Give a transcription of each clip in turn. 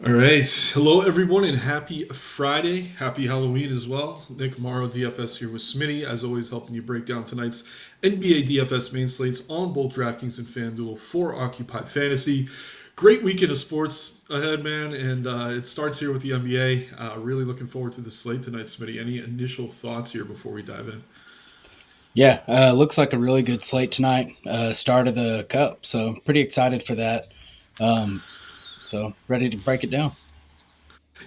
All right. Hello, everyone, and happy Friday. Happy Halloween as well. Nick Marro, DFS, here with Smitty, as always, helping you break down tonight's NBA DFS main slates on both DraftKings and FanDuel for Occupy Fantasy. Great weekend of sports ahead, man, and it starts here with the NBA. Really looking forward to the slate tonight, Smitty. Any initial thoughts here before we dive in? Yeah, looks like a really good slate tonight. Start of the cup, so pretty excited for that. Um, so ready to break it down.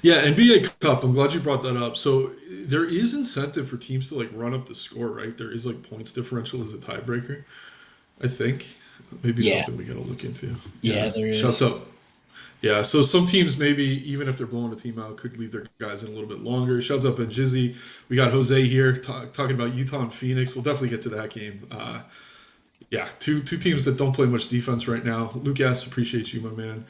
Yeah, NBA Cup. I'm glad you brought that up. So there is incentive for teams to like run up the score, right? There is like points differential as a tiebreaker. I think maybe Yeah, something we gotta look into. yeah, Yeah, there shouts is. up. Yeah, so some teams maybe even if they're blowing a team out, could leave their guys in a little bit longer. Shouts up at Jizzy. We got Jose here talking about Utah and Phoenix. We'll definitely get to that game. Yeah, two teams that don't play much defense right now. Lucas, appreciate you, my man.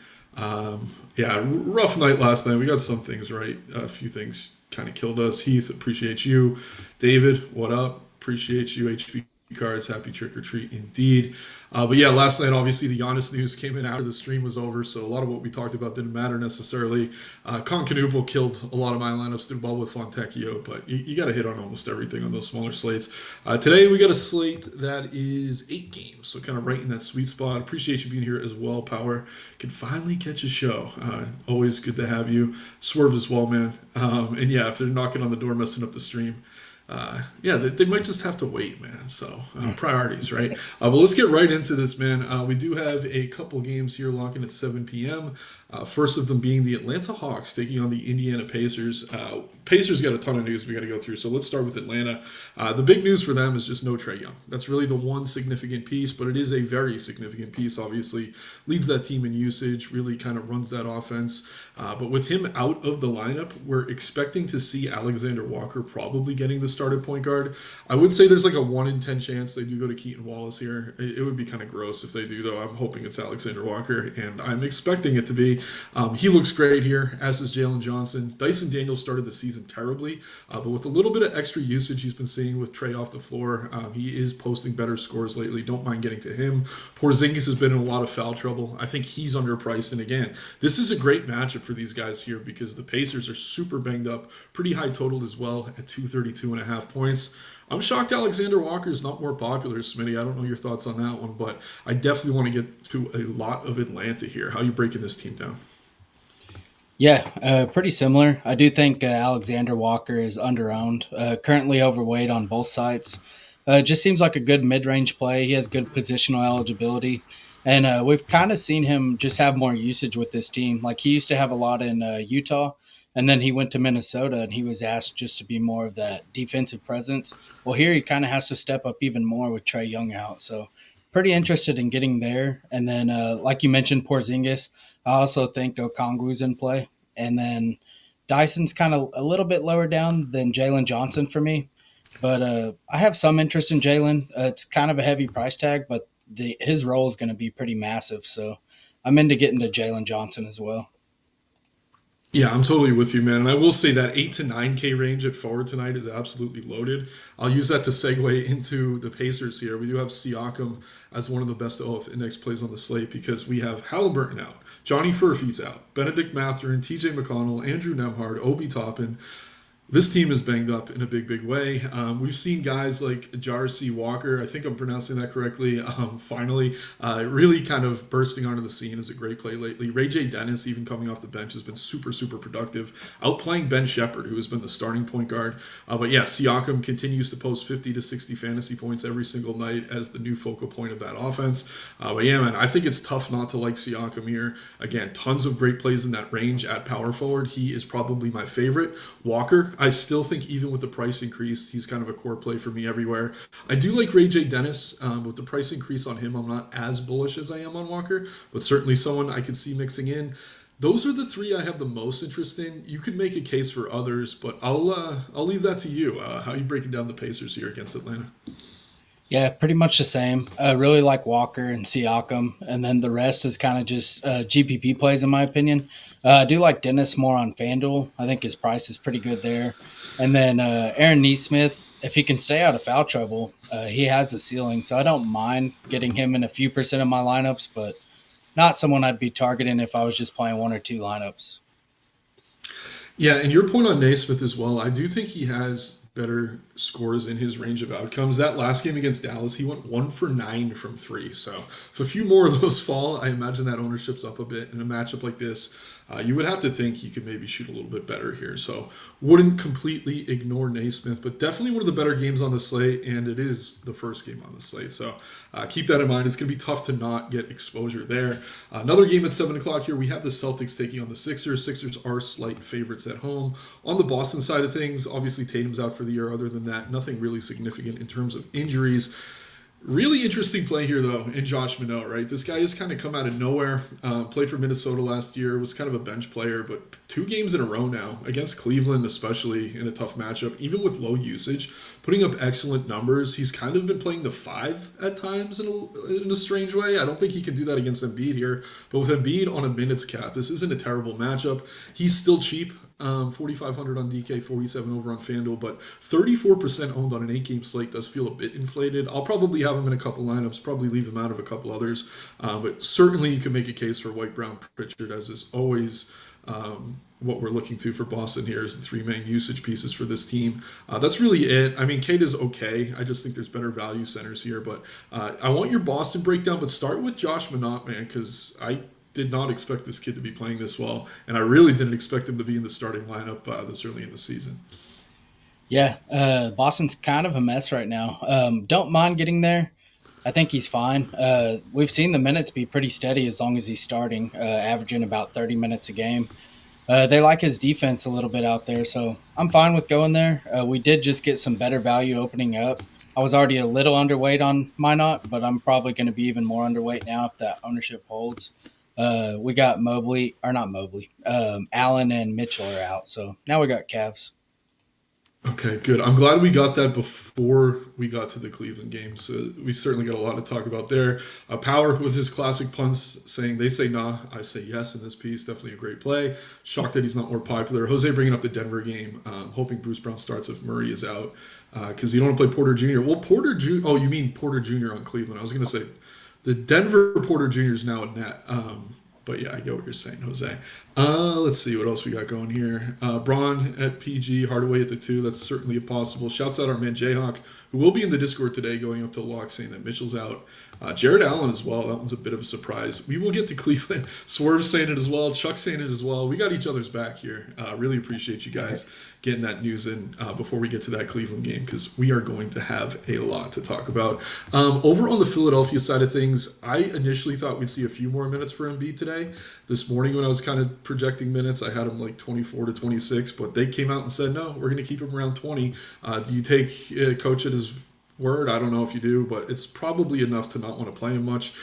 Yeah, rough night last night. We got some things right. A few things kind of killed us. Heath, appreciate you. David, what up? Appreciate you. HB cards, happy trick or treat indeed. But yeah, last night obviously the Giannis news came in after the stream was over, so a lot of what we talked about didn't matter necessarily. Concanupo killed a lot of my lineups, did well with Fontecchio, but you got to hit on almost everything on those smaller slates. Today we got a slate that is 8 games, so kind of right in that sweet spot. Appreciate you being here as well, Power. Can finally catch a show. Always good to have you. Swerve as well, man. And yeah, if they're knocking on the door, messing up the stream, yeah, they might just have to wait, man. So priorities, right? But let's get right into this, man. We do have a couple games here locking at 7 p.m. First of them being the Atlanta Hawks taking on the Indiana Pacers. Pacers got a ton of news we got to go through, so let's start with Atlanta. The big news for them is just no Trey Young. That's really the one significant piece, but it is a very significant piece. Obviously, leads that team in usage, really kind of runs that offense. But with him out of the lineup, we're expecting to see Alexander Walker probably getting the started point guard. I would say there's like a 1 in 10 chance they do go to Keaton Wallace here. It would be kind of gross if they do, though. I'm hoping it's Alexander Walker, and I'm expecting it to be. He looks great here, as is Jalen Johnson. Dyson Daniels started the season terribly, but with a little bit of extra usage he's been seeing with Trey off the floor, he is posting better scores lately. Don't mind getting to him. Porzingis has been in a lot of foul trouble. I think he's underpriced, and again, this is a great matchup for these guys here because the Pacers are super banged up, pretty high total as well at 232.5 points. I'm shocked Alexander Walker is not more popular, Smitty. I don't know your thoughts on that one, but I definitely want to get to a lot of Atlanta here. How are you breaking this team down? Yeah, pretty similar. I do think Alexander Walker is underowned, currently overweight on both sides. Just seems like a good mid-range play. He has good positional eligibility, and we've kind of seen him just have more usage with this team. Like he used to have a lot in Utah, and then he went to Minnesota, and he was asked just to be more of that defensive presence. Well, here he kind of has to step up even more with Trey Young out. So pretty interested in getting there. And then, like you mentioned, Porzingis. I also think Okongwu's in play. And then Dyson's kind of a little bit lower down than Jalen Johnson for me. But I have some interest in Jalen. It's kind of a heavy price tag, but his role is going to be pretty massive. So I'm into getting to Jalen Johnson as well. Yeah, I'm totally with you, man. And I will say that 8 to 9K range at forward tonight is absolutely loaded. I'll use that to segue into the Pacers here. We do have Siakam as one of the best OF index plays on the slate because we have Halliburton out, Johnny Furphy's out, Benedict Mathurin, TJ McConnell, Andrew Nemhard, Obi Toppin. This team is banged up in a big way. We've seen guys like Jarcy Walker, I think I'm pronouncing that correctly, finally really kind of bursting onto the scene as a great play lately. Ray J. Dennis, even coming off the bench, has been super productive, outplaying Ben Shepard, who has been the starting point guard. But yeah, Siakam continues to post 50 to 60 fantasy points every single night as the new focal point of that offense. But yeah, man, I think it's tough not to like Siakam here. Again, tons of great plays in that range at power forward. He is probably my favorite. Walker, I still think even with the price increase, he's kind of a core play for me everywhere. I do like Ray J. Dennis. With the price increase on him, I'm not as bullish as I am on Walker, but certainly someone I could see mixing in. Those are the three I have the most interest in. You could make a case for others, but I'll leave that to you. How are you breaking down the Pacers here against Atlanta? Yeah, pretty much the same. I really like Walker and Siakam, and then the rest is kind of just GPP plays, in my opinion. I do like Dennis more on FanDuel. I think his price is pretty good there. And then Aaron Neesmith, if he can stay out of foul trouble, he has a ceiling. So I don't mind getting him in a few percent of my lineups, but not someone I'd be targeting if I was just playing one or two lineups. Yeah, and your point on Naismith as well. I do think he has better scores in his range of outcomes. That last game against Dallas, he went 1 for 9 from three. So if a few more of those fall, I imagine that ownership's up a bit in a matchup like this. You would have to think he could maybe shoot a little bit better here. So wouldn't completely ignore Naismith, but definitely one of the better games on the slate, and it is the first game on the slate. So keep that in mind. It's going to be tough to not get exposure there. Another game at 7 o'clock here. We have the Celtics taking on the Sixers. Sixers are slight favorites at home. On the Boston side of things, obviously Tatum's out for the year. Other than that, nothing really significant in terms of injuries. Really interesting play here, though, in Josh Minot, right? This guy has kind of come out of nowhere. Played for Minnesota last year, was kind of a bench player, but 2 games in a row now, against Cleveland, especially in a tough matchup, even with low usage, putting up excellent numbers. He's kind of been playing the five at times in a strange way. I don't think he can do that against Embiid here, but with Embiid on a minutes cap, this isn't a terrible matchup. He's still cheap. 4,500 on DK, 47 over on FanDuel, but 34% owned on an 8 game slate does feel a bit inflated. I'll probably have him in a couple lineups, probably leave him out of a couple others, but certainly you can make a case for White, Brown, Pritchard, as is always. What we're looking to for Boston here is the 3 main usage pieces for this team. That's really it. I mean, Kate is okay. I just think there's better value centers here, but I want your Boston breakdown, but start with Josh Minot, man, because I did not expect this kid to be playing this well, and I really didn't expect him to be in the starting lineup this early in the season. Yeah, Boston's kind of a mess right now. Don't mind getting there. I think he's fine. We've seen the minutes be pretty steady as long as he's starting, averaging about 30 minutes a game. They like his defense a little bit out there, so I'm fine with going there. We did just get some better value opening up. I was already a little underweight on Minot, but I'm probably going to be even more underweight now if that ownership holds. We got Mobley, or not Mobley, Allen and Mitchell are out, so now we got Cavs. Okay, good. I'm glad we got that before we got to the Cleveland game. So we certainly got a lot to talk about there. Power with his classic punts saying they say nah, I say yes in this piece. Definitely a great play. Shocked that he's not more popular. Jose bringing up the Denver game, hoping Bruce Brown starts if Murray is out because you don't want to play Porter Jr. Well, Porter Jr. Oh, you mean Porter Jr. on Cleveland? I was going to say the Denver Porter Jr. is now a net. But yeah, I get what you're saying, Jose. Let's see what else we got going here. Braun at PG, Hardaway at the 2. That's certainly a possible. Shouts out our man Jayhawk, who will be in the Discord today, going up to lock, saying that Mitchell's out. Jared Allen as well. That one's a bit of a surprise. We will get to Cleveland. Swerve saying it as well. Chuck saying it as well. We got each other's back here. Really appreciate you guys getting that news in before we get to that Cleveland game because we are going to have a lot to talk about. Over on the Philadelphia side of things, I initially thought we'd see a few more minutes for Embiid today. This morning when I was kind of projecting minutes, I had him like 24 to 26, but they came out and said, no, we're going to keep him around 20. Do you take coach at his word? I don't know if you do, but it's probably enough to not want to play him much.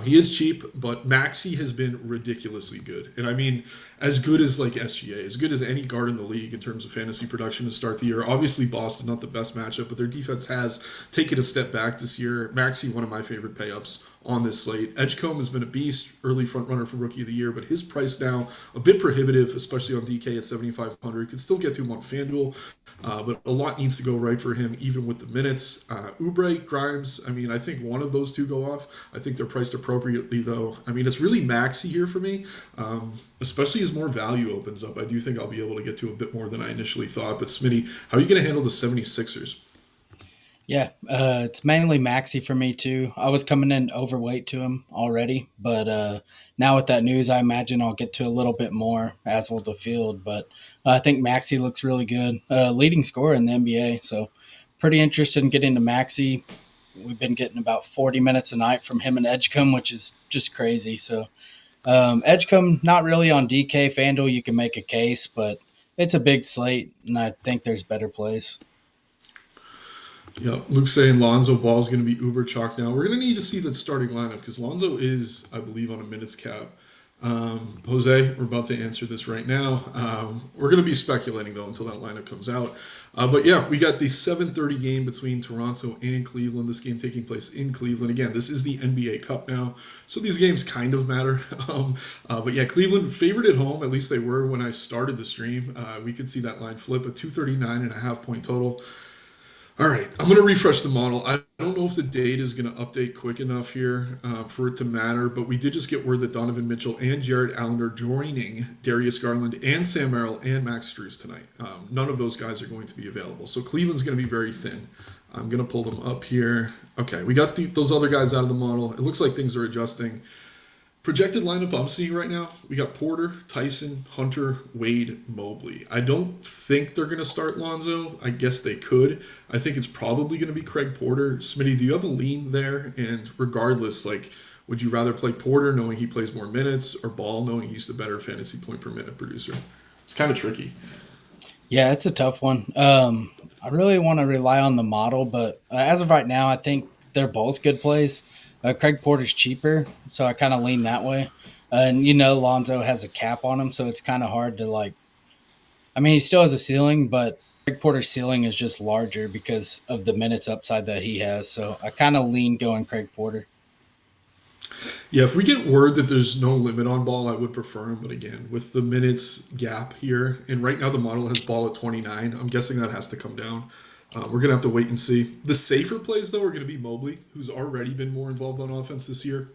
He is cheap, but Maxi has been ridiculously good. And I mean, as good as like SGA, as good as any guard in the league in terms of fantasy production to start the year. Obviously, Boston, not the best matchup, but their defense has taken a step back this year. Maxi, one of my favorite pay-ups on this slate. Edgecombe has been a beast, early front runner for Rookie of the Year, but his price now a bit prohibitive, especially on DK at 7,500. Could still get to him on FanDuel, but a lot needs to go right for him, even with the minutes. Oubre, Grimes, I mean, I think one of those two go off. I think they're priced appropriately, though. I mean, it's really Maxi here for me, especially as more value opens up. I do think I'll be able to get to a bit more than I initially thought. But Smitty, how are you going to handle the 76ers? Yeah, it's mainly Maxi for me too. I was coming in overweight to him already, but now with that news, I imagine I'll get to a little bit more, as will the field. But I think Maxi looks really good, leading scorer in the NBA. So pretty interested in getting to Maxi. We've been getting about 40 minutes a night from him and Edgecombe, which is just crazy. So Edgecombe, not really on DK FanDuel. You can make a case, but it's a big slate, and I think there's better plays. Yeah, Luke's saying Lonzo Ball is going to be uber chalk now. We're going to need to see that starting lineup because Lonzo is, I believe, on a minutes cap. Jose, we're about to answer this right now. We're going to be speculating though until that lineup comes out. But yeah, we got the 7:30 game between Toronto and Cleveland. This game taking place in Cleveland. Again, this is the NBA Cup now, so these games kind of matter. But yeah, Cleveland favored at home. At least they were when I started the stream. We could see that line flip a 239.5 point total. All right, I'm going to refresh the model. I don't know if the date is going to update quick enough here for it to matter, but we did just get word that Donovan Mitchell and Jared Allen are joining Darius Garland and Sam Merrill and Max Strus tonight. None of those guys are going to be available, so Cleveland's going to be very thin. I'm going to pull them up here. Okay, we got those other guys out of the model. It looks like things are adjusting. Projected lineup I'm seeing right now, we got Porter, Tyson, Hunter, Wade, Mobley. I don't think they're going to start Lonzo. I guess they could. I think it's probably going to be Craig Porter. Smitty, do you have a lean there? And regardless, like, would you rather play Porter knowing he plays more minutes or Ball knowing he's the better fantasy point per minute producer? It's kind of tricky. Yeah, it's a tough one. I really want to rely on the model, but as of right now, I think they're both good plays. Craig Porter's cheaper, so I kind of lean that way. And Lonzo has a cap on him, so it's kind of hard to like. I mean, he still has a ceiling, but Craig Porter's ceiling is just larger because of the minutes upside that he has. So I kind of lean going Craig Porter. Yeah, if we get word that there's no limit on Ball, I would prefer him. But again, with the minutes gap here, and right now the model has Ball at 29, I'm guessing that has to come down. We're going to have to wait and see. The safer plays, though, are going to be Mobley, who's already been more involved on offense this year.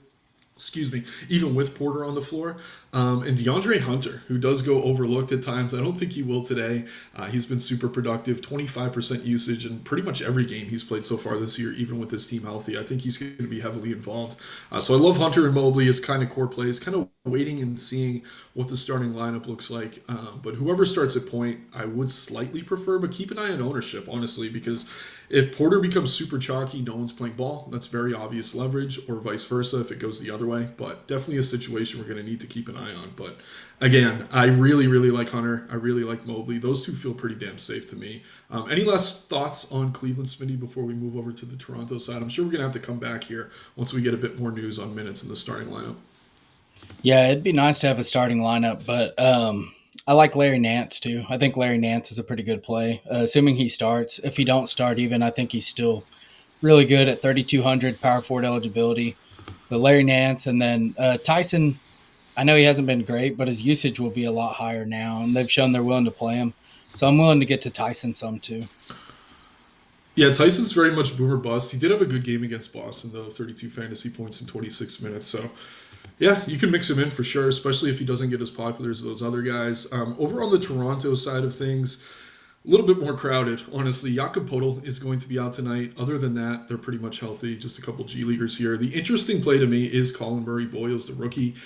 Excuse me, even with Porter on the floor. And DeAndre Hunter, who does go overlooked at times. I don't think he will today. He's been super productive, 25% usage in pretty much every game he's played so far this year, even with his team healthy. I think he's going to be heavily involved. So I love Hunter and Mobley as kind of core plays, kind of waiting and seeing what the starting lineup looks like. But whoever starts at point, I would slightly prefer, but keep an eye on ownership, honestly, because if Porter becomes super chalky, no one's playing Ball. That's very obvious leverage, or vice versa if it goes the other way. But definitely a situation we're going to need to keep an eye on. But again, I really, really like Hunter. I really like Mobley. Those two feel pretty damn safe to me. Any last thoughts on Cleveland, Smitty, before we move over to the Toronto side? I'm sure we're going to have to come back here once we get a bit more news on minutes in the starting lineup. Yeah, it'd be nice to have a starting lineup, but I like Larry Nance too. I think Larry Nance is a pretty good play, assuming he starts. If he don't start, even I think he's still really good at 3,200 power forward eligibility. But Larry Nance and then Tyson, I know he hasn't been great, but his usage will be a lot higher now, and they've shown they're willing to play him. So I'm willing to get to Tyson some too. Yeah, Tyson's very much boomer bust. He did have a good game against Boston, though, 32 fantasy points in 26 minutes. So yeah, you can mix him in for sure, especially if he doesn't get as popular as those other guys. Over on the Toronto side of things, a little bit more crowded, honestly. Jakob Podol is going to be out tonight. Other than that, they're pretty much healthy. Just a couple G Leaguers here. The interesting play to me is Colin Murray Boyles, the rookie.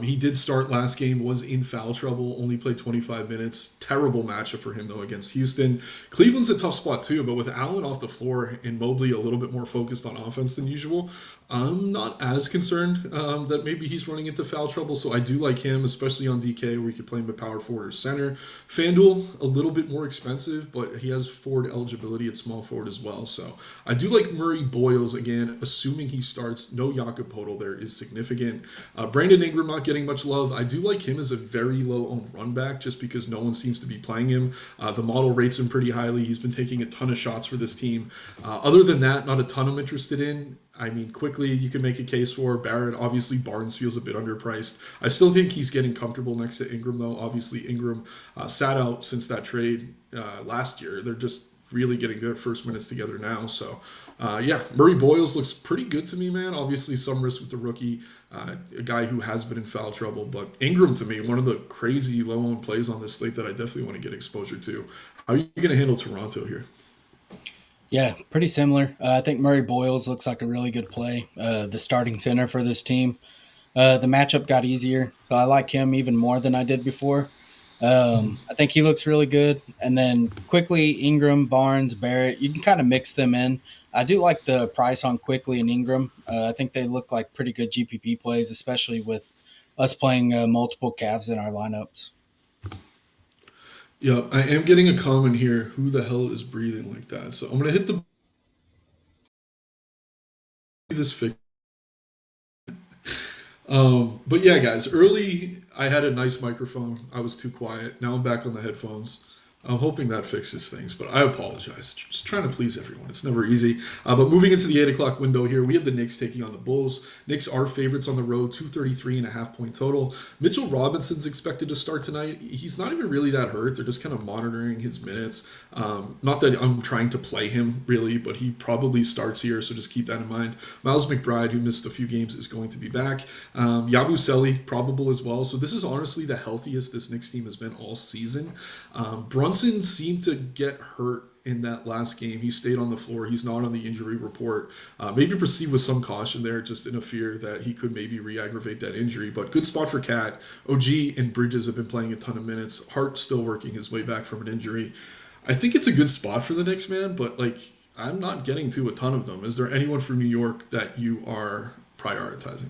He did start last game, was in foul trouble, only played 25 minutes. Terrible matchup for him, though, against Houston. Cleveland's a tough spot, too, but with Allen off the floor and Mobley a little bit more focused on offense than usual, I'm not as concerned that maybe he's running into foul trouble. So I do like him, especially on DK, where you could play him at power forward or center. FanDuel, a little bit more expensive, but he has forward eligibility at small forward as well. So I do like Murray Boyles again, assuming he starts. No Jakob Podol there is significant. Brandon Ingram not getting much love. I do like him as a very low owned run back just because no one seems to be playing him. The model rates him pretty highly. He's been taking a ton of shots for this team. Other than that, not a ton I'm interested in. I mean, quickly, you can make a case for Barrett. Obviously, Barnes feels a bit underpriced. I still think he's getting comfortable next to Ingram, though. Obviously, Ingram sat out since that trade last year. They're just really getting good first minutes together now. So, yeah, Murray Boyles looks pretty good to me, man. Obviously, some risk with the rookie, a guy who has been in foul trouble. But Ingram, to me, one of the crazy low-owned plays on this slate that I definitely want to get exposure to. How are you going to handle Toronto here? Yeah, pretty similar. I think Murray Boyles looks like a really good play, the starting center for this team. The matchup got easier, so I like him even more than I did before. I think he looks really good. And then quickly, Ingram, Barnes, Barrett, you can kind of mix them in. I do like the price on quickly and Ingram. I think they look like pretty good GPP plays, especially with us playing multiple Cavs in our lineups. Yeah, I am getting a comment here. Who the hell is breathing like that? So I'm gonna hit the this fix. But yeah, guys, early I had a nice microphone. I was too quiet. Now I'm back on the headphones. I'm hoping that fixes things, but I apologize. Just trying to please everyone. It's never easy. But moving into the 8 o'clock window here, we have the Knicks taking on the Bulls. Knicks are favorites on the road, 233.5 point total. Mitchell Robinson's expected to start tonight. He's not even really that hurt. They're just kind of monitoring his minutes. Not that I'm trying to play him, really, but he probably starts here, so just keep that in mind. Miles McBride, who missed a few games, is going to be back. Yabusele, probable as well. So this is honestly the healthiest this Knicks team has been all season. Brunson seemed to get hurt in that last game. He stayed on the floor. He's not on the injury report. Maybe proceed with some caution there, just in a fear that he could maybe re-aggravate that injury. But good spot for Cat. OG and Bridges have been playing a ton of minutes. Hart still working his way back from an injury. I think it's a good spot for the Knicks, man. But like, I'm not getting to a ton of them. Is there anyone from New York that you are prioritizing?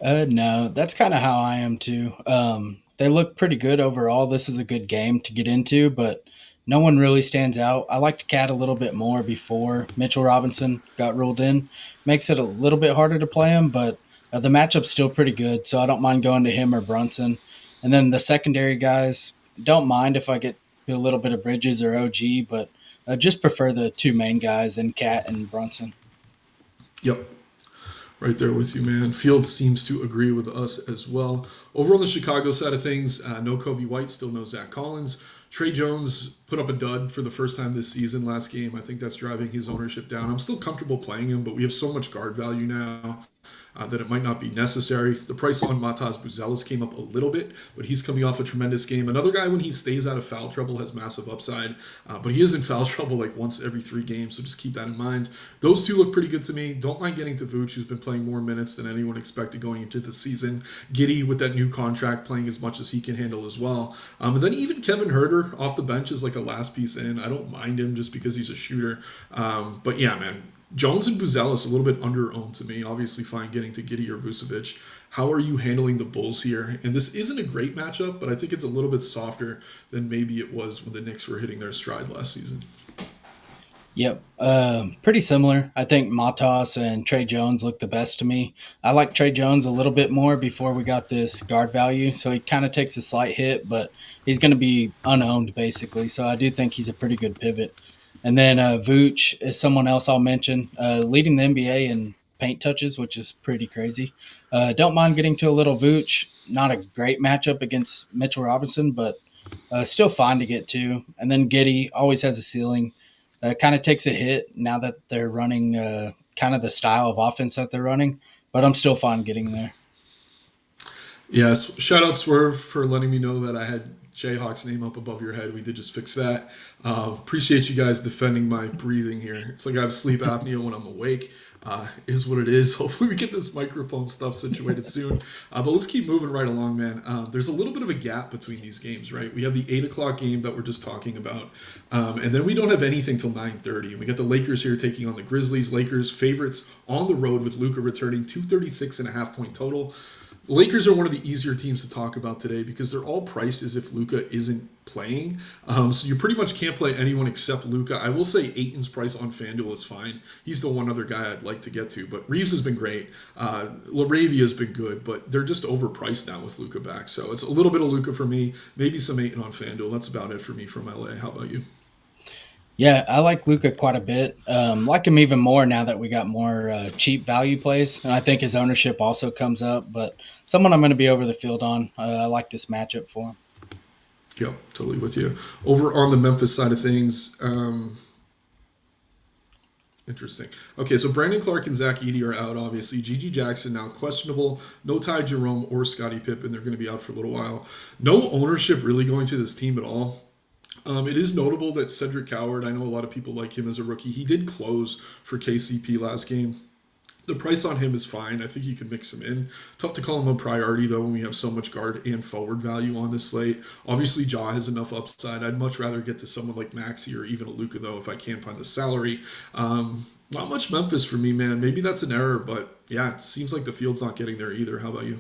No, that's kind of how I am too. They look pretty good overall. This is a good game to get into, but no one really stands out. I liked Cat a little bit more before Mitchell Robinson got ruled in. Makes it a little bit harder to play him, but the matchup's still pretty good, so I don't mind going to him or Brunson. And then the secondary guys, don't mind if I get a little bit of Bridges or OG, but just prefer the two main guys in Cat and Brunson. Yep. Right there with you, man. Fields seems to agree with us as well. Over on the Chicago side of things, no Kobe White, still no Zach Collins. Trey Jones put up a dud for the first time this season last game. I think that's driving his ownership down. I'm still comfortable playing him, but we have so much guard value now that it might not be necessary. The price on Matas Buzelis came up a little bit, but he's coming off a tremendous game. Another guy, when he stays out of foul trouble, has massive upside, but he is in foul trouble like once every 3 games, so just keep that in mind. Those two look pretty good to me. Don't mind getting to Vooch, who's been playing more minutes than anyone expected going into the season. Giddy, with that new contract, playing as much as he can handle as well. And then even Kevin Herter off the bench is like a last piece in. I don't mind him just because he's a shooter. But yeah, man, Jones and Buzelis a little bit under-owned to me. Obviously, fine getting to Giddy or Vucevic. How are you handling the Bulls here? And this isn't a great matchup, but I think it's a little bit softer than maybe it was when the Knicks were hitting their stride last season. Yep, pretty similar. I think Matas and Trey Jones look the best to me. I like Trey Jones a little bit more before we got this guard value, so he kind of takes a slight hit, but he's going to be unowned basically. So I do think he's a pretty good pivot. And then Vooch is someone else I'll mention, leading the NBA in paint touches, which is pretty crazy. Don't mind getting to a little Vooch. Not a great matchup against Mitchell Robinson, but still fine to get to. And then Giddy always has a ceiling. Kind of takes a hit now that they're running kind of the style of offense that they're running, but I'm still fine getting there. Yes, shout out Swerve for letting me know that I had Jayhawk's name up above your head. We did just fix that. Appreciate you guys defending my breathing here. It's like I have sleep apnea when I'm awake. Is what it is. Hopefully, we get this microphone stuff situated soon. But let's keep moving right along, man. There's a little bit of a gap between these games, right? We have the 8 o'clock game that we're just talking about, and then we don't have anything till 9:30. We got the Lakers here taking on the Grizzlies. Lakers favorites on the road with Luka returning, 236.5 point total. The Lakers are one of the easier teams to talk about today because they're all priced as if Luka isn't playing. So you pretty much can't play anyone except Luka. I will say Aiton's price on FanDuel is fine. He's the one other guy I'd like to get to, but Reeves has been great. Laravia has been good, but they're just overpriced now with Luka back. So it's a little bit of Luka for me, maybe some Aiton on FanDuel. That's about it for me from LA. How about you? Yeah, I like Luca quite a bit. Like him even more now that we got more cheap value plays, and I think his ownership also comes up. But someone I'm going to be over the field on. I like this matchup for him. Yep, totally with you. Over on the Memphis side of things, interesting. Okay, so Brandon Clark and Zach Edey are out, obviously. Gigi Jackson now questionable. No Ty Jerome or Scottie Pippen. They're going to be out for a little while. No ownership really going to this team at all. It is notable that Cedric Coward, I know a lot of people like him as a rookie. He did close for KCP last game. The price on him is fine. I think you can mix him in. Tough to call him a priority, though, when we have so much guard and forward value on this slate. Obviously, Jaw has enough upside. I'd much rather get to someone like Maxi or even a Luca, though, if I can't find the salary. Not much Memphis for me, man. Maybe that's an error, but yeah, it seems like the field's not getting there either. How about you?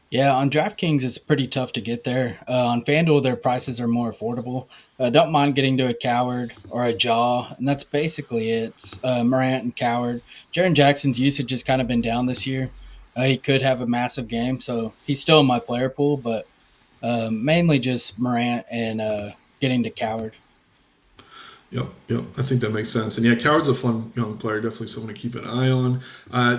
Yeah, on DraftKings, it's pretty tough to get there. On FanDuel, their prices are more affordable. Don't mind getting to a Coward or a Jaw, and that's basically it. It's, Morant and Coward. Jaron Jackson's usage has kind of been down this year. He could have a massive game, so he's still in my player pool, but Mainly just Morant and getting to Coward. Yep, yep. I think that makes sense. And yeah, Coward's a fun young player, definitely someone to keep an eye on.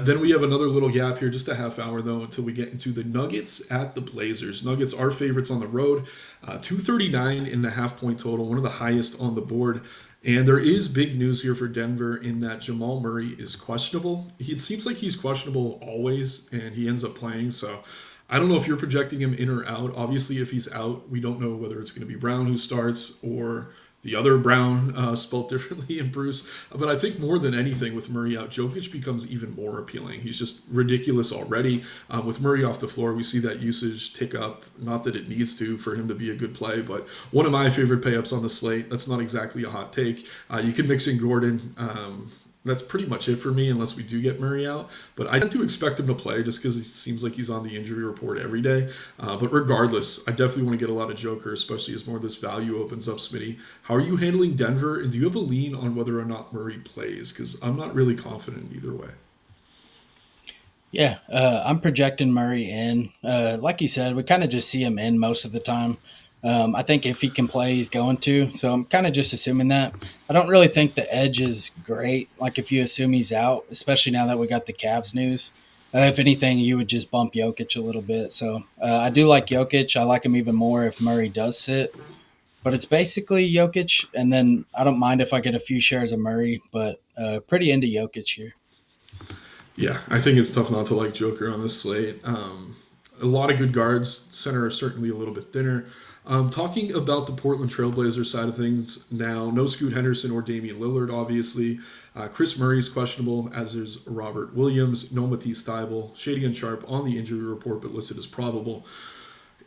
Then we have another little gap here, just a half hour though, until we get into the Nuggets at the Blazers. Nuggets are favorites on the road, 239 and a half point total, one of the highest on the board. And there is big news here for Denver in that Jamal Murray is questionable. It seems like he's questionable always, and he ends up playing. So I don't know if you're projecting him in or out. Obviously, if he's out, we don't know whether it's going to be Brown who starts or the other Brown, spelled differently in Bruce. But I think more than anything, with Murray out, Jokic becomes even more appealing. He's just ridiculous already. With Murray off the floor, we see that usage tick up. Not that it needs to for him to be a good play, but one of my favorite pay-ups on the slate. That's not exactly a hot take. You can mix in Gordon. That's pretty much it for me, unless we do get Murray out. But I tend to expect him to play just because it seems like he's on the injury report every day. But regardless, I definitely want to get a lot of Joker, especially as more of this value opens up. Smitty, how are you handling Denver? And do you have a lean on whether or not Murray plays? Because I'm not really confident either way. Yeah, I'm projecting Murray in. Like you said, we kind of just see him in most of the time. I think if he can play, he's going to. So I'm kind of just assuming that. I don't really think the edge is great. Like if you assume he's out, especially now that we got the Cavs news. If anything, you would just bump Jokic a little bit. So I do like Jokic. I like him even more if Murray does sit. But it's basically Jokic, and then I don't mind if I get a few shares of Murray, but pretty into Jokic here. Yeah, I think it's tough not to like Joker on this slate. A lot of good guards. Center are certainly a little bit thinner. Talking about the Portland Trailblazers side of things now, no Scoot Henderson or Damian Lillard, obviously. Chris Murray's questionable, as is Robert Williams. No Matisse Thybulle. Shady and Sharp on the injury report, but listed as probable.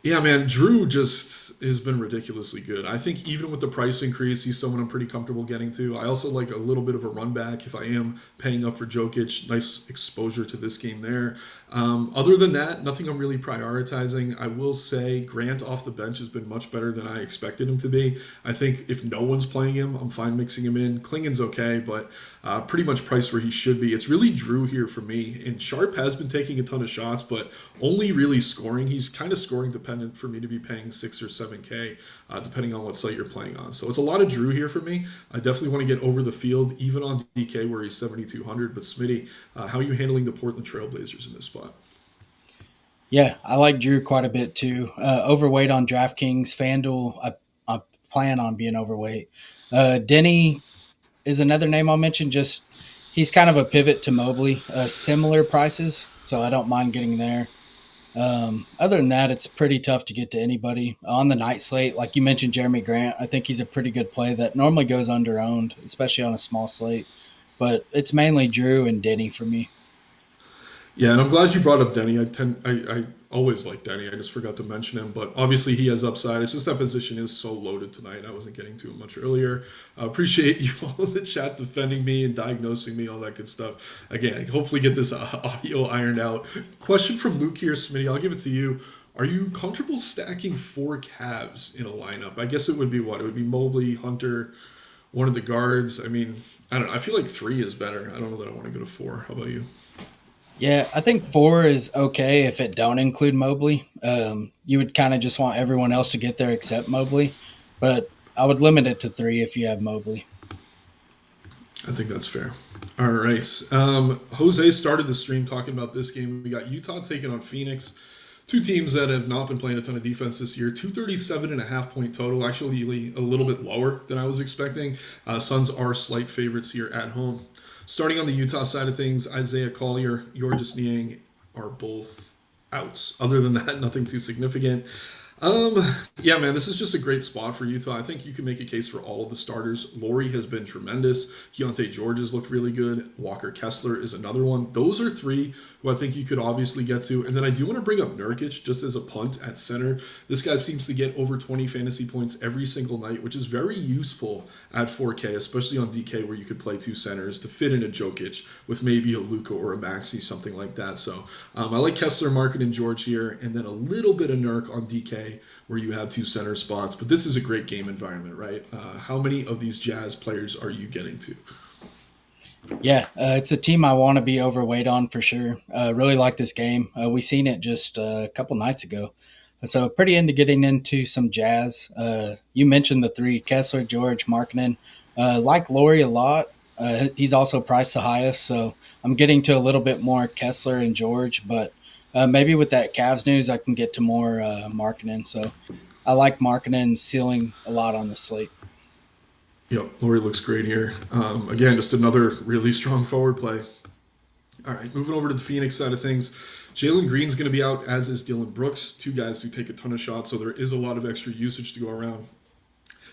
Yeah, man, Drew just has been ridiculously good. I think even with the price increase, he's someone I'm pretty comfortable getting to. I also like a little bit of a run back if I am paying up for Jokic. Nice exposure to this game there. Other than that, nothing I'm really prioritizing. I will say Grant off the bench has been much better than I expected him to be. I think if no one's playing him, I'm fine mixing him in. Klingon's okay, but pretty much priced where he should be. It's really Drew here for me. And Sharp has been taking a ton of shots, but only really scoring. He's kind of scoring dependent for me to be paying 6 or 7K, depending on what site you're playing on. So it's a lot of Drew here for me. I definitely want to get over the field, even on DK where he's 7,200. But Smitty, how are you handling the Portland Trailblazers in this spot? Yeah, I like Drew quite a bit too. Overweight on DraftKings, FanDuel. I plan on being overweight. Denny is another name I'll mention. Just he's kind of a pivot to Mobley, similar prices, so I don't mind getting there. Other than that, it's pretty tough to get to anybody on the night slate. Like you mentioned, Jeremy Grant. I think he's a pretty good play that normally goes under owned, especially on a small slate. But it's mainly Drew and Denny for me. Yeah, and I'm glad you brought up Denny. I always like Denny. I just forgot to mention him, but obviously he has upside. It's just that position is so loaded tonight. I wasn't getting to it much earlier. Appreciate you all in the chat defending me and diagnosing me, all that good stuff. Again, hopefully get this audio ironed out. Question from Luke here, Smitty. I'll give it to you. Are you comfortable stacking four Cavs in a lineup? I guess it would be what? It would be Mobley, Hunter, one of the guards. I mean, I don't know. I feel like three is better. I don't know that I want to go to four. How about you? Yeah, I think four is okay if it don't include Mobley. You would kind of just want everyone else to get there except Mobley, but I would limit it to three if you have Mobley. I think that's fair. All right. Jose started the stream talking about this game. We got Utah taking on Phoenix. Two teams that have not been playing a ton of defense this year. 237.5 point total. Actually, a little bit lower than I was expecting. Suns are slight favorites here at home. Starting on the Utah side of things, Isaiah Collier, Georges Niang are both outs. Other than that, nothing too significant. Um, yeah, man, this is just a great spot for Utah. I think you can make a case for all of the starters. Laurie has been tremendous. Keontae George has looked really good. Walker Kessler is another one. Those are three who I think you could obviously get to. And then I do want to bring up Nurkic just as a punt at center. This guy seems to get over 20 fantasy points every single night, which is very useful at 4K, especially on DK where you could play two centers to fit in a Jokic with maybe a Luka or a Maxi, something like that. So I like Kessler, Market, and George here, and then a little bit of Nurk on DK where you have two center spots. But this is a great game environment, right? How many of these Jazz players are you getting to? Yeah, it's a team I want to be overweight on for sure. Really like this game. We seen it just a couple nights ago. So pretty into getting into some Jazz. You mentioned the three: Kessler, George, Markkinen. Like Laurie a lot. He's also priced the highest, so I'm getting to a little bit more Kessler and George, but maybe with that Cavs news, I can get to more Markkinen. So I like Markkinen ceiling a lot on the slate. Yep, Laurie looks great here. Again, just another really strong forward play. All right, moving over to the Phoenix side of things. Jalen Green's going to be out, as is Dylan Brooks, two guys who take a ton of shots, so there is a lot of extra usage to go around.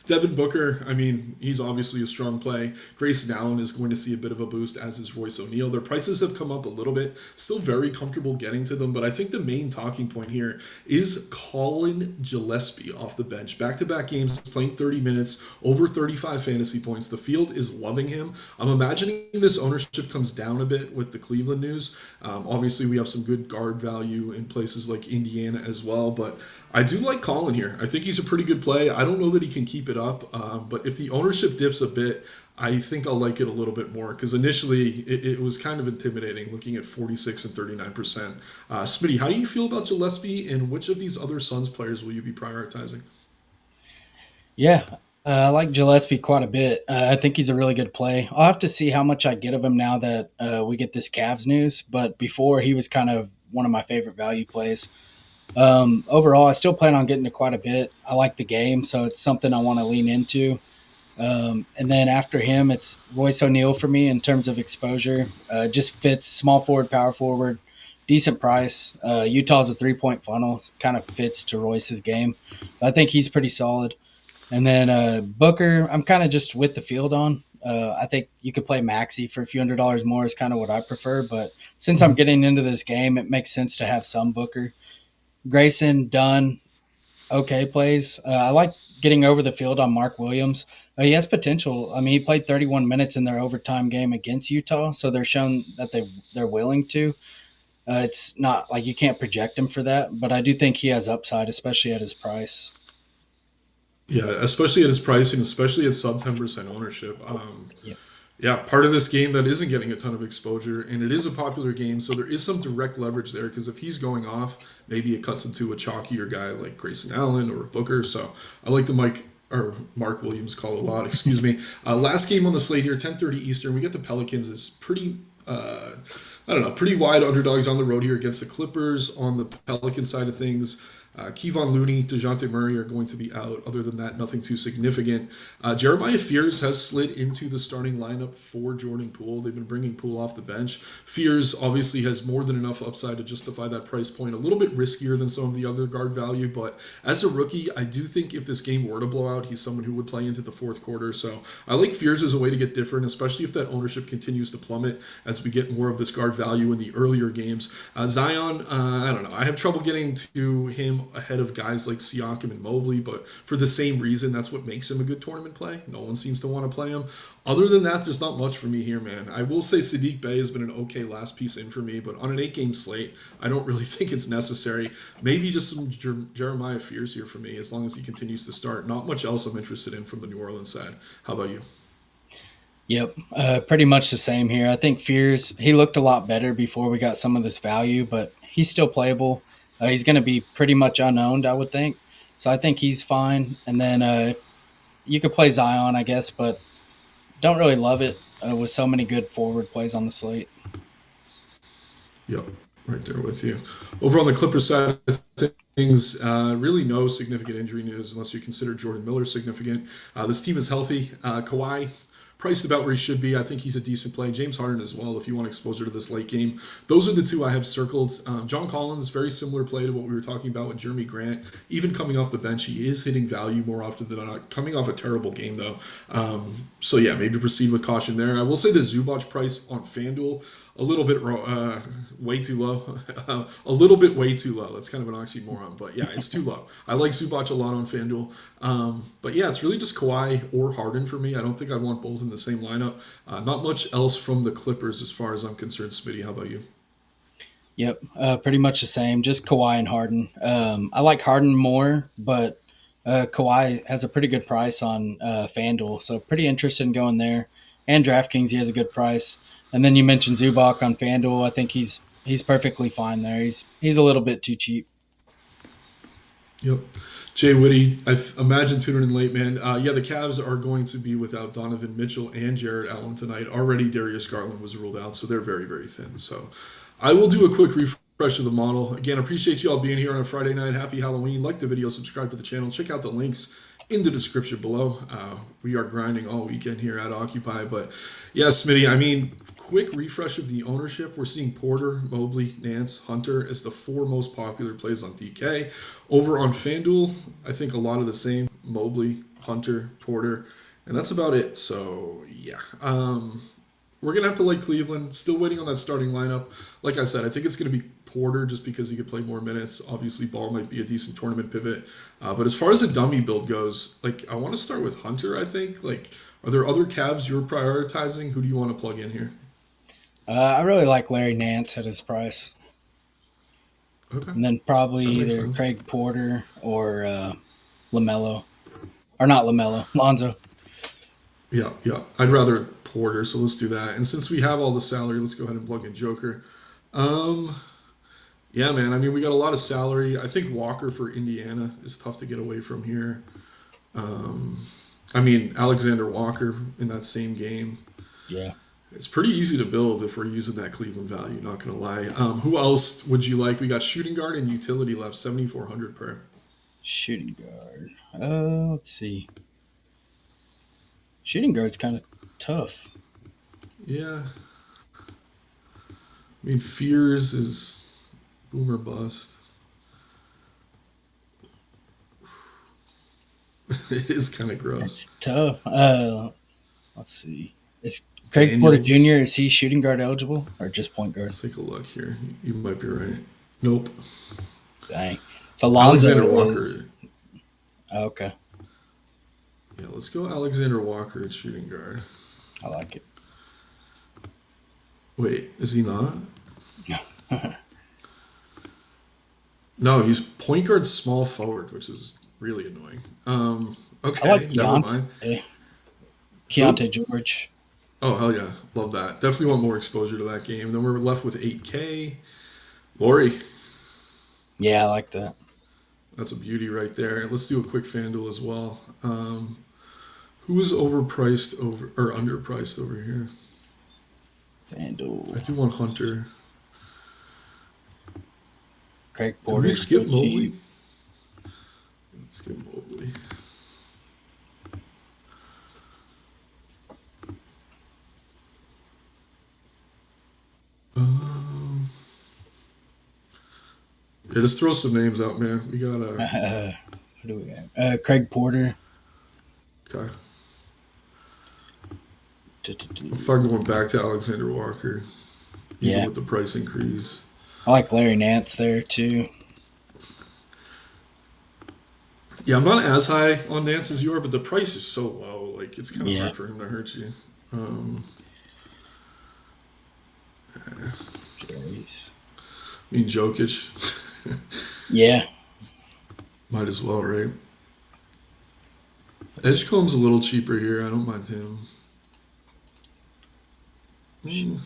Devin Booker, I mean, he's obviously a strong play. Grayson Allen is going to see a bit of a boost, as is Royce O'Neal. Their prices have come up a little bit. Still very comfortable getting to them, but I think the main talking point here is Colin Gillespie off the bench. Back-to-back games, playing 30 minutes, over 35 fantasy points. The field is loving him. I'm imagining this ownership comes down a bit with the Cleveland news. Obviously, we have some good guard value in places like Indiana as well, but I do like Colin here. I think he's a pretty good play. I don't know that he can keep it up, but if the ownership dips a bit, I think I'll like it a little bit more because initially it was kind of intimidating looking at 46 and 39%. Smitty, how do you feel about Gillespie and which of these other Suns players will you be prioritizing? Yeah, I like Gillespie quite a bit. I think he's a really good play. I'll have to see how much I get of him now that we get this Cavs news. But before, he was kind of one of my favorite value plays. Overall, I still plan on getting to quite a bit. I like the game, so it's something I want to lean into. And then after him, it's Royce O'Neal for me in terms of exposure. Just fits small forward, power forward, decent price. Utah's a 3 point funnel, kind of fits to Royce's game. I think he's pretty solid. And then Booker, I'm kind of just with the field on. I think you could play Maxi for a few $100s more is kind of what I prefer. But since I'm getting into this game, it makes sense to have some Booker. Grayson, Dunn, okay plays. I like getting over the field on Mark Williams. He has potential. I mean, he played 31 minutes in their overtime game against Utah, so they're shown that they're willing to. It's not like you can't project him for that, but I do think he has upside, especially at his price. Yeah, especially at his pricing, especially at sub 10% ownership. Yeah. Yeah, part of this game that isn't getting a ton of exposure, and it is a popular game, so there is some direct leverage there. Because if he's going off, maybe it cuts into a chalkier guy like Grayson Allen or a Booker. So I like the Mike or Mark Williams call a lot. Excuse me. Last game on the slate here, 10:30 Eastern. We get the Pelicans is pretty. I don't know, pretty wide underdogs on the road here against the Clippers on the Pelican side of things. Kevon Looney, DeJounte Murray are going to be out. Other than that, nothing too significant. Jeremiah Fears has slid into the starting lineup for Jordan Poole. They've been bringing Poole off the bench. Fears obviously has more than enough upside to justify that price point. A little bit riskier than some of the other guard value, but as a rookie, I do think if this game were to blow out, he's someone who would play into the fourth quarter. So I like Fears as a way to get different, especially if that ownership continues to plummet as we get more of this guard value in the earlier games. Zion, I don't know. I have trouble getting to him ahead of guys like Siakam and Mobley, but for the same reason, that's what makes him a good tournament play. No one seems to want to play him. Other than that, there's not much for me here, man. I will say Sadiq Bey has been an okay last piece in for me, but on an 8 game slate, I don't really think it's necessary. Maybe just some Jeremiah Fears here for me, as long as he continues to start. Not much else I'm interested in from the New Orleans side. How about you? Yep, pretty much the same here. I think Fears, he looked a lot better before we got some of this value, but he's still playable. He's going to be pretty much unowned, I would think. So I think he's fine. And then you could play Zion, I guess, but don't really love it with so many good forward plays on the slate. Yep, right there with you. Over on the Clippers side of things, really no significant injury news unless you consider Jordan Miller significant. This team is healthy. Kawhi priced about where he should be. I think he's a decent play. James Harden as well, if you want exposure to this late game. Those are the two I have circled. John Collins, very similar play to what we were talking about with Jeremy Grant. Even coming off the bench, he is hitting value more often than not. Coming off a terrible game, though. So, yeah, maybe proceed with caution there. I will say the Zubac price on FanDuel, a little bit way too low. A little bit way too low. That's kind of an oxymoron, but yeah, it's too low. I like Zubac a lot on FanDuel. But yeah, it's really just Kawhi or Harden for me. I don't think I'd want both in the same lineup. Not much else from the Clippers as far as I'm concerned. Smitty, how about you? Yep, pretty much the same. Just Kawhi and Harden. I like Harden more, but Kawhi has a pretty good price on FanDuel, so pretty interested in going there. And DraftKings, he has a good price. And then you mentioned Zubac on FanDuel. I think he's perfectly fine there. He's a little bit too cheap. Yep. Jay Whitty, imagine tuning in late, man. Yeah, the Cavs are going to be without Donovan Mitchell and Jared Allen tonight. Already, Darius Garland was ruled out, so they're very, very thin. So I will do a quick refresh of the model. Again, appreciate you all being here on a Friday night. Happy Halloween. Like the video, subscribe to the channel. Check out the links in the description below. We are grinding all weekend here at Occupy. But yeah, Smitty, I mean, quick refresh of the ownership. We're seeing Porter, Mobley, Nance, Hunter as the four most popular plays on DK. Over on FanDuel, I think a lot of the same. Mobley, Hunter, Porter, and that's about it. So yeah. We're gonna have to like Cleveland. Still waiting on that starting lineup. Like I said, I think it's gonna be Porter just because he could play more minutes. Obviously, Ball might be a decent tournament pivot. But as far as a dummy build goes, like I want to start with Hunter. I think. Like, are there other Cavs you're prioritizing? Who do you want to plug in here? I really like Larry Nance at his price, Okay, and then probably that makes either sense. Craig Porter or Lamelo, or not Lamelo, Lonzo. Yeah, yeah. I'd rather Porter, so let's do that. And since we have all the salary, let's go ahead and plug in Joker. Um, yeah, man. I mean, we got a lot of salary. I think Walker for Indiana is tough to get away from here. Um, I mean, Alexander Walker in that same game. Yeah, It's pretty easy to build if we're using that Cleveland value. Not gonna lie. Who else would you like? We got shooting guard and utility left, 7,400 per. shooting guard. Let's see. Shooting guard's kind of tough. Yeah, I mean, Fears is boomer bust. It is kind of gross. It's tough. Let's see. Is Craig Porter Daniels. Jr. is he shooting guard eligible or just point guard? Let's take a look here. You might be right. Nope. Dang. So Lonzo Alexander is Walker. okay. Yeah, let's go Alexander Walker at shooting guard. I like it. Wait, is he not? No, he's point guard small forward, which is really annoying. I like Okay, never mind. Keontae Who? George. Oh, hell yeah. Love that. Definitely want more exposure to that game. Then we're left with 8K. Lori, Yeah, I like that. that's a beauty right there. Let's do a quick FanDuel as well. Who is overpriced over or underpriced over here? I FanDuel. do want Hunter. Craig Did we Porter is skip still Mobley? cheap. Let's skip Mobley. Um, yeah, just throw some names out, man. We got Who do we have? Craig Porter. okay. I'm Du-du-du. fine going back to Alexander Walker, even Yeah, with the price increase. I like Larry Nance there too. Yeah, I'm not as high on Nance as you are, but the price is so low. Like it's kind of Yeah, hard for him to hurt you. Um, Jerry's. I mean, Jokic Yeah, might as well, right? Edgecomb's a little cheaper here. I don't mind him. Hmm.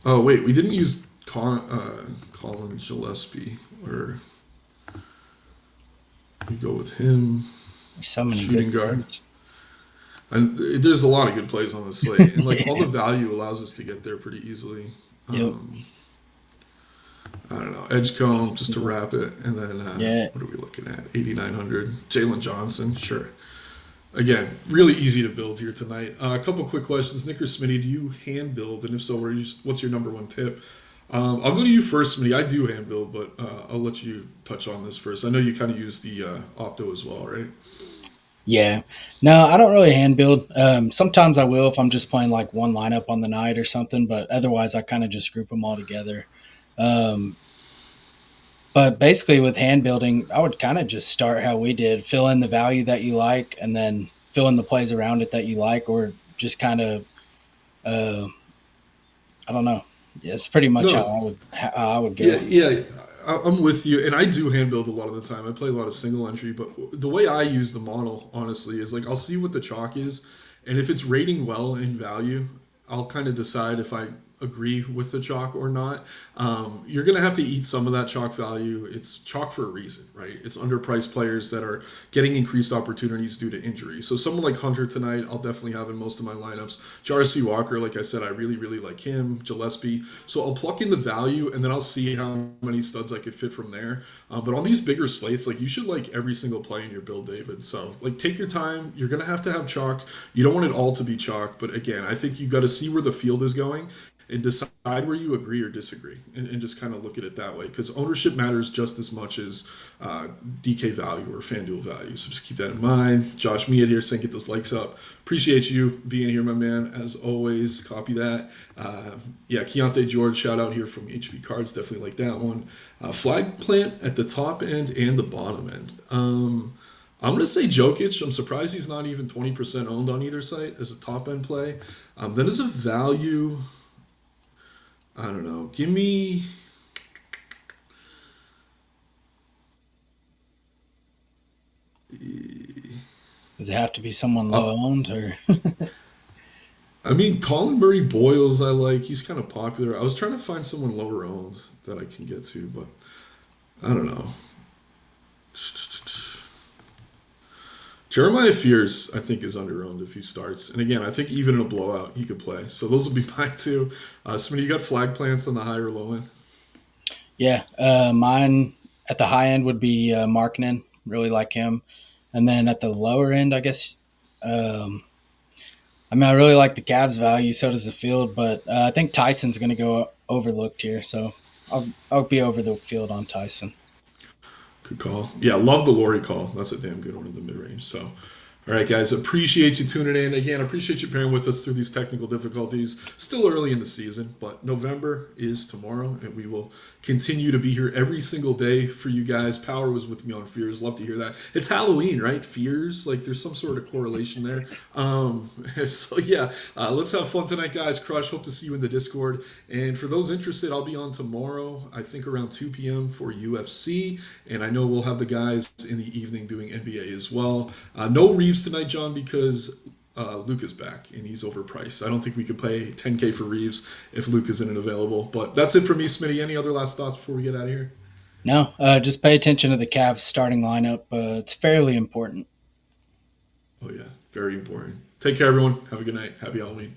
Oh wait, we didn't use Colin Gillespie, or we go with him. there's so many Shooting good guard. cards. And there's a lot of good plays on this slate, and like all the Yeah. value allows us to get there pretty easily. Yep. Um, I don't know, Edgecomb just to wrap it, and then Yeah. what are we looking at? 8,900. Jalen Johnson, sure. Again, really easy to build here tonight. A couple quick questions, Nick or Smitty. Do you hand build, and if so, what's your number one tip? I'll go to you first, Smitty. I do hand build, but I'll let you touch on this first. I know you kind of use the Opto as well, right? Yeah. No, I don't really hand build. Sometimes I will if I'm just playing like one lineup on the night or something, but otherwise I kind of just group them all together. Um, but basically with hand building, I would kind of just start how we did, fill in the value that you like, and then fill in the plays around it that you like, or just kind of, uh, I don't know. Yeah, it's pretty much No, how I would yeah, go. yeah, I'm with you, and I do hand build a lot of the time. I play a lot of single entry, but the way I use the model, honestly, is I'll see what the chalk is, and if it's rating well in value, I'll kind of decide if I agree with the chalk or not. You're going to have to eat some of that chalk value. It's chalk for a reason, right? It's underpriced players that are getting increased opportunities due to injury. So someone like Hunter tonight, I'll definitely have in most of my lineups. Jarcy Walker, like I said, I really, really like him. Gillespie. So I'll pluck in the value and then I'll see how many studs I could fit from there. But on these bigger slates, like you should like every single play in your build, David. So like take your time. You're going to have chalk. You don't want it all to be chalk. But again, I think you got to see where the field is going and decide where you agree or disagree and just kind of look at it that way because ownership matters just as much as DK value or FanDuel value. So just keep that in mind. Josh Mead here saying get those likes up. Appreciate you being here, my man. As always, copy that. Yeah, Keontae George, shout out here from HB Cards. Definitely like that one. Flag plant at the top end and the bottom end. I'm going to say Jokic. I'm surprised he's not even 20% owned on either site as a top end play. Then as a value, I don't know. Give me. Does it have to be someone Uh, low owned or? I mean, Colin Murray Boyles, I like. He's kind of popular. I was trying to find someone lower owned that I can get to, but I don't know. Jeremiah Fears, I think, is under owned if he starts. And again, I think even in a blowout, he could play. So those will be my two. Smitty, you got flag plants on the high or low end? Yeah, mine at the high end would be Markkanen. Really like him, and then at the lower end, I guess. Um, I mean, I really like the Cavs value. So does the field, but I think Tyson's going to go overlooked here. So I'll be over the field on Tyson. Good call. Yeah, love the Lori call. That's a damn good one in the mid range. So, all right, guys, appreciate you tuning in. Again, appreciate you pairing with us through these technical difficulties. Still early in the season, but November is tomorrow, and we will continue to be here every single day for you guys. Power was with me on Fears. Love to hear that. It's Halloween, right? Fears, like there's some sort of correlation there. So yeah, let's have fun tonight, guys. Crush. Hope to see you in the Discord. And for those interested, I'll be on tomorrow. I think around 2 p.m. for UFC, and I know we'll have the guys in the evening doing NBA as well. No Reeves tonight, John, because Luke is back and he's overpriced. I don't think we could pay 10K for Reeves if Luke isn't available. But that's it for me, Smitty. Any other last thoughts before we get out of here? No, just pay attention to the Cavs starting lineup. It's fairly important. Oh yeah, very important. Take care, everyone. Have a good night. Happy Halloween.